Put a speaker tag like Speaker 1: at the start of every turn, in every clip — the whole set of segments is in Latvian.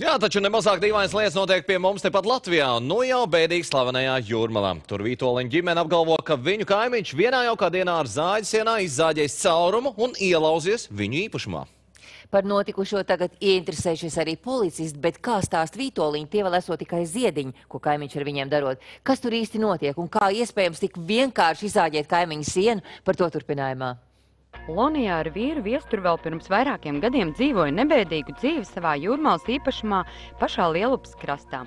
Speaker 1: Jā, taču nemazāk dīvainas lietas notiek pie mums tepat Latvijā, un nu jau bēdīgi slavenajā Jūrmalā. Tur Vītoliņu ģimene apgalvo, ka viņu kaimiņš vienā jaukā dienā ar zāģisienā izzāģējis caurumu un ielauzies viņu īpašumā.
Speaker 2: Par notikušo tagad ieinteresējušies arī policisti, bet kā stāst Vītoliņi, tie vēl esot tikai ziediņi, ko kaimiņš ar viņiem darot. Kas tur īsti notiek un kā iespējams tik vienkārši izzāģēt kaimiņu sienu, par to turpinājumā.
Speaker 3: Lonijā ar vīru Viesturu vēl pirms vairākiem gadiem dzīvoja nebēdīgu dzīvi savā Jūrmalas īpašumā pašā Lielupas krastā.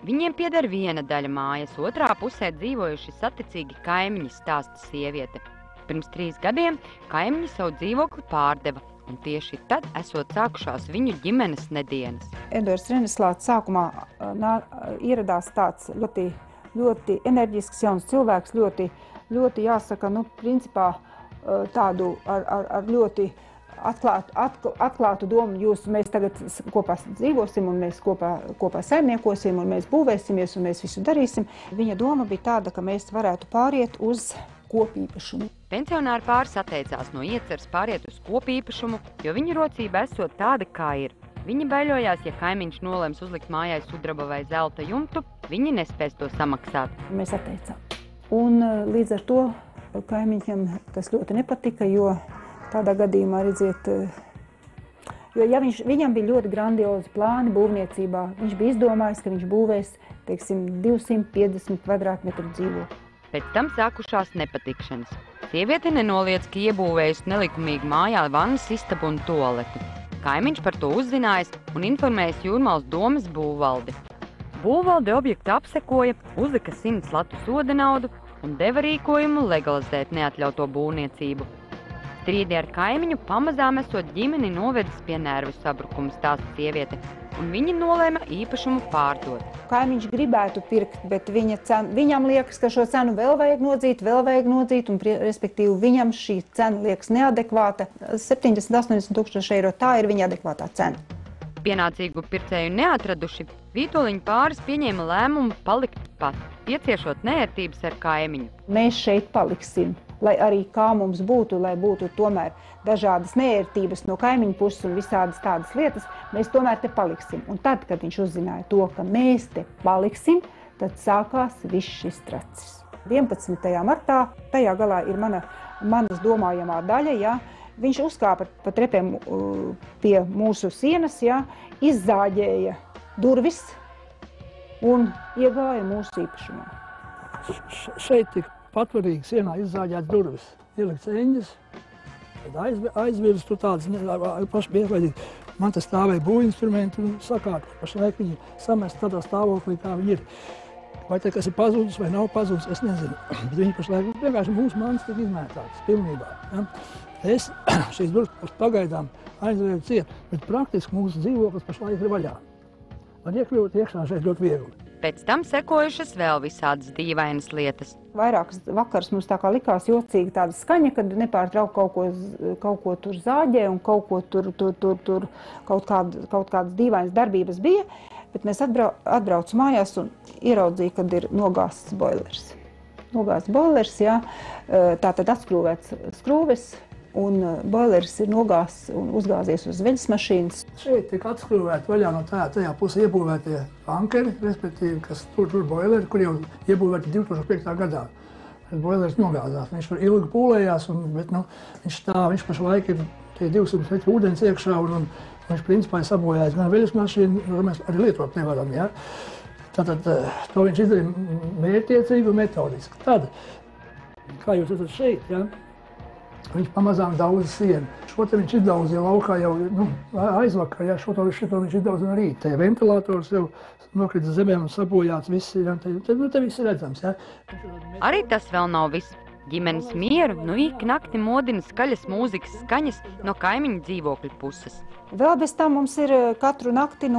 Speaker 3: Viņiem pieder viena daļa mājas, otrā pusē dzīvojuši saticīgi kaimiņi, stāsta sieviete. Pirms 3 gadiem kaimiņi savu dzīvokli pārdeva, un tieši tad esot sākušās viņu ģimenes nedienas.
Speaker 4: Edvards Reneslāts sākumā ieradās tāds ļoti enerģisks jauns cilvēks, ļoti jāsaka, principā, tādu ar ļoti atklātu domu, mēs tagad kopā dzīvosim un mēs kopā saimniekosim un mēs būvēsimies un mēs visu darīsim. Viņa doma bija tāda, ka mēs varētu pāriet uz kopīpašumu.
Speaker 3: Pensionāri pāris atteicās no ieceres pāriet uz kopīpašumu, jo viņa rocība esot tāda, kā ir. Viņi baiļojās, ja kaimiņš nolems uzlikt mājai sudraba vai zelta jumtu, viņi nespēs to samaksāt.
Speaker 4: Mēs atteicām. Un līdz ar to kaimiņam tas ļoti nepatika, jo tādā gadījumā, redziet, viņam bija ļoti grandiozi plāni būvniecībā. Viņš bija izdomājis, ka viņš būvēs, teiksim, 250 kvadrātmetru dzīvokli.
Speaker 3: Pēc tam sākušās nepatikšanas. Sieviete nenoliedz, ka iebūvējusi nelikumīgi mājā vannas istabu un tualeti. Kaimiņš par to uzzinājis un informējis Jūrmalas domas būvvaldi. Būvvalde objektu apsekoja, uzlika 100 latu soda naudu un deva rīkojumu legalizēt neatļauto būvniecību. Strīdi ar kaimiņu pamazām esot ģimeni novedis pie nervu sabrukuma, stāsta sieviete, un viņi nolēma īpašumu pārdot.
Speaker 4: Kaimiņš gribētu pirkt, bet viņam liekas, ka šo cenu vēl vajag nodzīt, un respektīvi viņam šī cena liekas neadekvāta. 70–80 tūkstoši eiro, tā ir viņa adekvātā cena.
Speaker 3: Pienācīgu pircēju neatraduši, Vītoliņu pāris pieņēma lēmumu palikt pat, pieciešot neērtības ar kaimiņu.
Speaker 4: Mēs šeit paliksim, lai arī kā mums būtu, lai būtu tomēr dažādas neērtības no kaimiņu puses un visādas tādas lietas, mēs tomēr te paliksim. Un tad, kad viņš uzzināja to, ka mēs te paliksim, tad sākās viss šis tracis. 11. martā, tajā galā ir manas domājamā daļa, ja, viņš uzkāpa pa trepēm pie mūsu sienas, ja, izzāģēja durvis un iegāja mūsu īpašumā.
Speaker 5: Šeit tik patvarīgi sienā izzāģēts durvis, ielikts eņģis, tad aizvirs tur tādas paši pieslēdīgi. Man te stāvēja būvinstrumenti un sakārt, pašlaik viņi samest tādā stāvoklī, kā viņi ir. Vai te kas ir pazudis vai nav pazudis, es nezinu. Bet viņi pašlaik vienkārši mūsu manas tik izmētātas pilnībā. Ja? Es šīs durvis pagaidām aizvēju ciet, bet praktiski mūsu dzīvoklis pašlaik ir vaļā. Man iekļūt iekšā šeit ļoti viegli.
Speaker 3: Pēc tam sekojušas vēl visādas dīvainas lietas.
Speaker 4: Vairākas vakars mums tā kā likās jocīgi tāda skaņa, kad nepārtrauk kaut ko tur zāģē un kaut ko tur kaut kādas dīvainas darbības bija. Bet mēs atbraucu mājās un ieraudzīju, kad ir nogāzts boilers. Nogāzts boilers, jā, tātad atskrūvēts skrūves. Un boilers ir nogāzts un uzgāzies uz veļas mašīnas.
Speaker 5: Šeit tika atskrūvēti vaļā no tajā pusē iebūvētie ankeri, respektīvi, kas tur boileri, kur jau iebūvēti 2005. gadā. Boilers nogāzās, viņš tur ilgi pūlējās, bet viņš pašlaik ir 200 litri ūdens iekšā un viņš principā ir sabojājis gan veļas mašīnu, jo mēs arī lietot nevaram. Ja? Tātad to viņš izdarīja mērķtiecīgi un metodiski. Tad, kā jūs redzat šeit, ja? Viņš pamazām daudza sienu. Šo te viņš izdauzīja laukā jau aizvakar, ja, šo viņš izdauzīja no rīta. Te ventilators jau nokrita zemēm un sabojāts viss, ja, te viss ir redzams. Ja.
Speaker 3: Arī tas vēl nav viss. Ģimenes mieru ik nakti modina skaļas mūzikas skaņas no kaimiņu dzīvokļu puses.
Speaker 4: Vēl bez tam mums ir katru nakti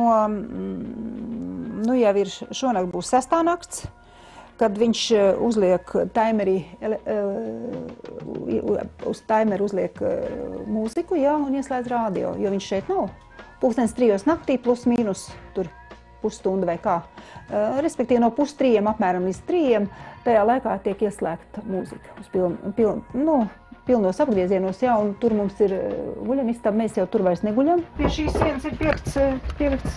Speaker 4: jau ir šonakt būs 6. nakts. Kad viņš uzliek uz taimeru uzliek mūziku, jā, un ieslēdz rādio, jo viņš šeit nav. 2:30 naktī plus mīnus tur pusstunda vai kā. Respektīvi no 2:30 apmēram līdz 3:00 tajā laikā tiek ieslēgta mūzika uz pilnos apgriezienos, jā, un tur mums ir guļamistaba, mēs jau tur vairs neguļam. Pie šīs sienas ir pielikts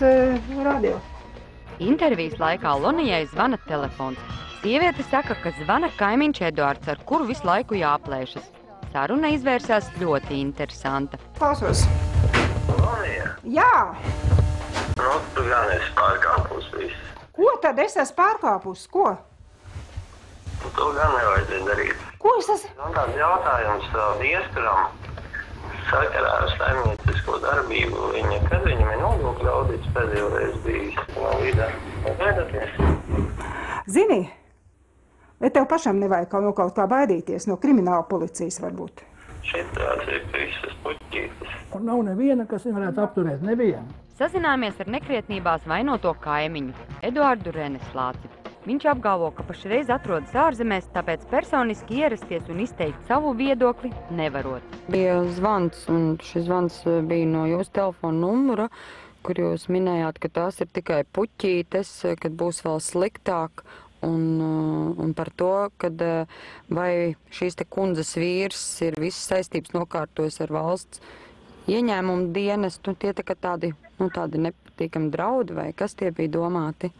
Speaker 4: radio.
Speaker 3: Intervijas laikā Lonijai zvana telefons. Sieviete saka, ka zvana kaimiņš Eduards, ar kuru visu laiku jāplēšas. Saruna izvērsās ļoti interesanta.
Speaker 4: Klausos.
Speaker 6: Lonija?
Speaker 4: Jā!
Speaker 6: Nu, tu gan esi pārkāpus visu.
Speaker 4: Ko tad es esmu pārkāpus? Ko?
Speaker 6: To gan nevajadzēja darīt.
Speaker 4: Ko es esmu?
Speaker 6: Un tāds jautājums viesturam sakarā ar saimniecisko darbību. Kad viņam ir nodokļu audits pēdējo reizi bijis no vidē? Gaidaties?
Speaker 4: Zini, vai tev pašam nevajag no kaut kā baidīties, no krimināla policijas varbūt?
Speaker 6: Šitās ir visas puķītas.
Speaker 5: Un nav neviena, kas nevarētu apturēt, neviena.
Speaker 3: Sazināmies ar nekrietnībās vainoto kaimiņu, Eduardu Reneslāci. Viņš apgalvo, ka pašreiz atrodas ārzemēs, tāpēc personiski ierasties un izteikt savu viedokli nevarot.
Speaker 7: Bija zvans, un šis zvans bija no jūsu telefona numura, kur jūs minējāt, ka tās ir tikai puķītes, kad būs vēl sliktāk, un par to, kad vai šīs te kundzes vīrs ir visas saistības nokārtojis ar valsts ieņēmumu dienestu, tie tā kā tādi nepatīkami draudi, vai kas tie bija domāti?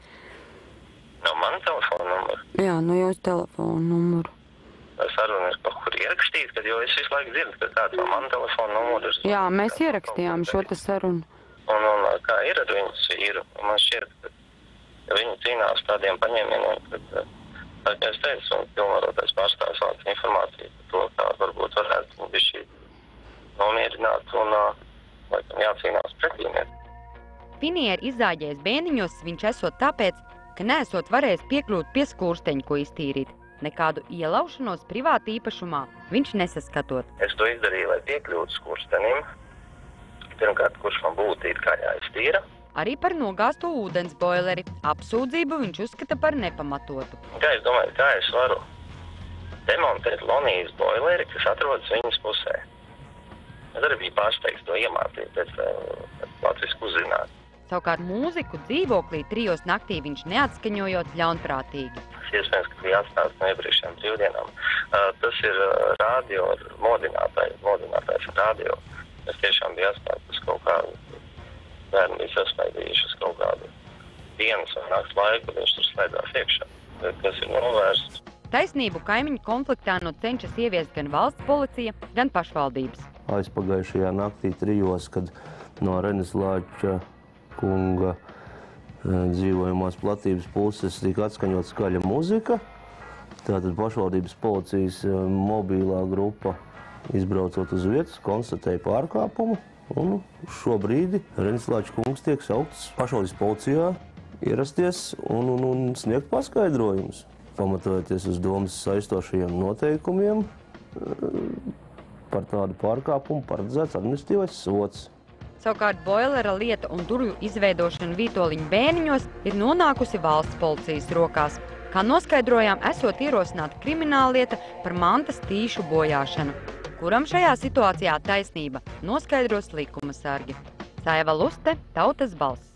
Speaker 6: No mana telefona numura?
Speaker 7: Jā, no jūsu telefona numuru.
Speaker 6: Saruna ir kaut kur ierakstīta, jo es visu laiku dzirdu, ka tāds no mana telefona numura.
Speaker 7: Jā, mēs ierakstījām šo te sarunu.
Speaker 6: Un kā ir ar viņas vīru? Man šķiet, ka viņi cīnās tādiem paņēmieniem, ka, kā es teicu, un pilnvarotais pārstāvs vāc informāciju par to, kā varbūt varētu bišķi nomierināt un laikam jācīnās pretīniet.
Speaker 3: Finieru izzāģējis bēniņos viņš esot tāpēc, ka neesot varējis piekļūt pie skursteņa, ko iztīrīt. Nekādu ielaušanos privāti īpašumā viņš nesaskatot.
Speaker 6: Es to izdarīju, lai piekļūtu skurstenim. Pirmkārt, kurš man būtu it kā jāiztīra.
Speaker 3: Arī par nogāzto ūdens boileri apsūdzību viņš uzskata par nepamatotu.
Speaker 6: Kā es domāju, kā es varu demontēt Lonijas boileri, kas atrodas viņas pusē? Es arī biju pārsteigts to iemācīt, pēc latvisku uzzināt.
Speaker 3: Savukārt mūziku dzīvoklī 3 naktī viņš neatskaņojot ļaunprātīgi.
Speaker 6: Tas iespējams, ka bija atstāts no iepriekšējām brīvdienām. Tas ir radio modinātājs radio. Es tiešām biju atstāts uz kaut kādu bērnu bija sasmaidījuši uz kaut kādu dienas vai nakts laiku, kad viņš tur slēdzās iekšā. Tas ir novērsts.
Speaker 3: Taisnību kaimiņu konfliktā cenšas ieviest gan valsts policija, gan pašvaldības.
Speaker 8: Aizpagājušajā naktī 3, kad no Reneslāča kunga dzīvojamās platības puses tika atskaņot skaļa muzika. Tātad pašvaldības policijas mobilā grupa, izbraucot uz vietas, konstatēja pārkāpumu. Un šobrīd Reneslāča kungs tiek saukts pašvaldības policijā ierasties un sniegt paskaidrojumus. Pamatojoties uz domas saistošajiem noteikumiem, par tādu pārkāpumu paredzēts administratīvais sods.
Speaker 3: Savukārt boilera lieta un durvju izveidošana Vītoliņu bēniņos ir nonākusi valsts policijas rokās. Kā noskaidrojām, esot ierosināta krimināllieta par mantas tīšu bojāšanu. Kuram šajā situācijā taisnība, noskaidros likuma sargi. Saiva Luste, Tautas balss.